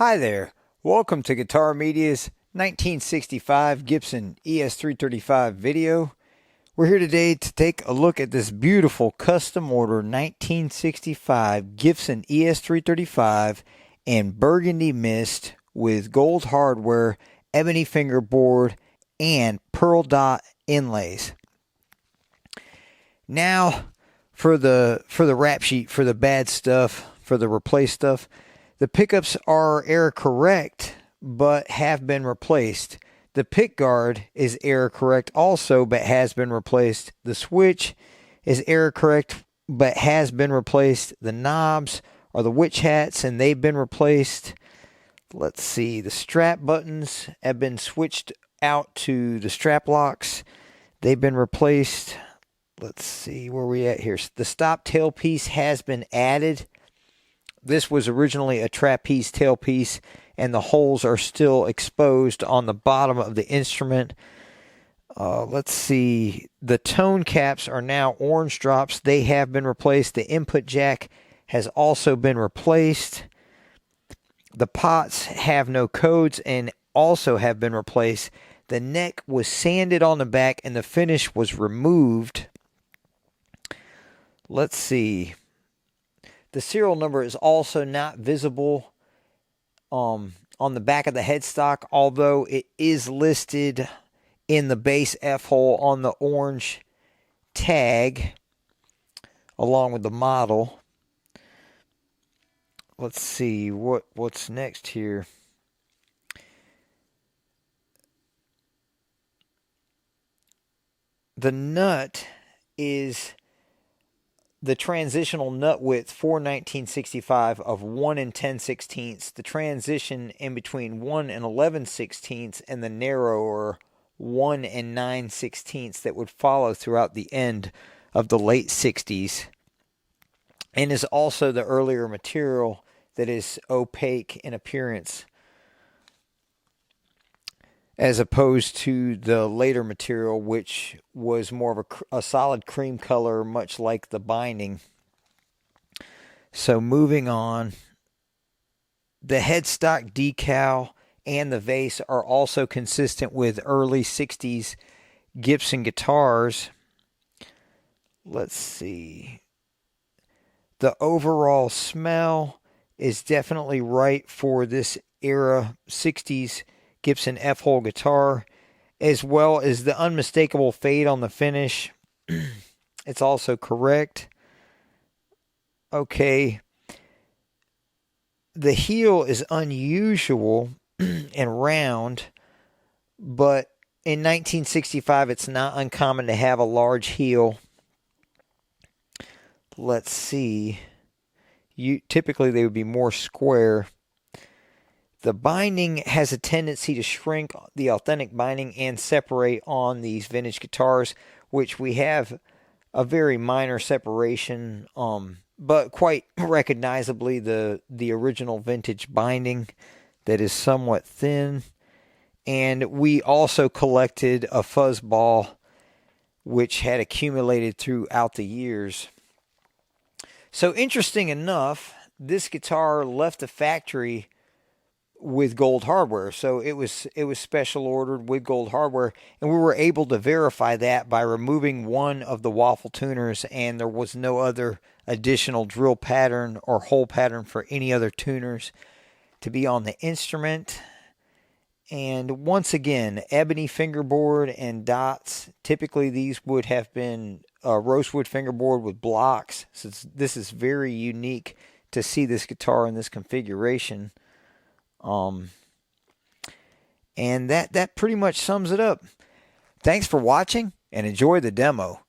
Hi there, welcome to Guitar Media's 1965 Gibson ES335 video. We're here today to take a look at this beautiful custom order 1965 Gibson ES335 and Burgundy mist with gold hardware, ebony fingerboard, and pearl dot inlays. Now for the rap sheet, for the bad stuff, for the replaced stuff. The pickups are error correct, but have been replaced. The pick guard is error correct also, but has been replaced. The switch is error correct, but has been replaced. The knobs are the witch hats, and they've been replaced. Let's see. The strap buttons have been switched out to the strap locks. They've been replaced. Let's see where we at here. The stop tailpiece has been added. This was originally a trapeze tailpiece, and the holes are still exposed on the bottom of the instrument. Let's see. The tone caps are now orange drops. They have been replaced. The input jack has also been replaced. The pots have no codes and also have been replaced. The neck was sanded on the back, and the finish was removed. Let's see. The serial number is also not visible on the back of the headstock, although it is listed in the bass F-hole on the orange tag along with the model. Let's see what's next here. The nut is the transitional nut width for 1965 of 1 10/16. The transition in between 1 11/16 and the narrower 1 9/16 that would follow throughout the end of the late 60s, and is also the earlier material that is opaque in appearance as opposed to the later material, which was more of a solid cream color, much like the binding. So moving on, the headstock decal and the vase are also consistent with early 60s Gibson guitars. Let's see. The overall smell is definitely right for this era 60s Gibson F-hole guitar, as well as the unmistakable fade on the finish. It's also correct. Okay. The heel is unusual and round, but in 1965 it's not uncommon to have a large heel. Let's see. Typically they would be more square. The binding has a tendency to shrink, the authentic binding, and separate on these vintage guitars, which we have a very minor separation, but quite recognizably the original vintage binding that is somewhat thin. And we also collected a fuzzball which had accumulated throughout the years. So interesting enough, this guitar left the factory with gold hardware, so it was special ordered with gold hardware, and we were able to verify that by removing one of the waffle tuners, and there was no other additional drill pattern or hole pattern for any other tuners to be on the instrument. And once again, ebony fingerboard and dots. Typically these would have been a rosewood fingerboard with blocks, so this is very unique to see this guitar in this configuration. And that pretty much sums it up. Thanks for watching and enjoy the demo.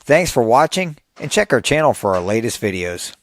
Thanks for watching, and check our channel for our latest videos.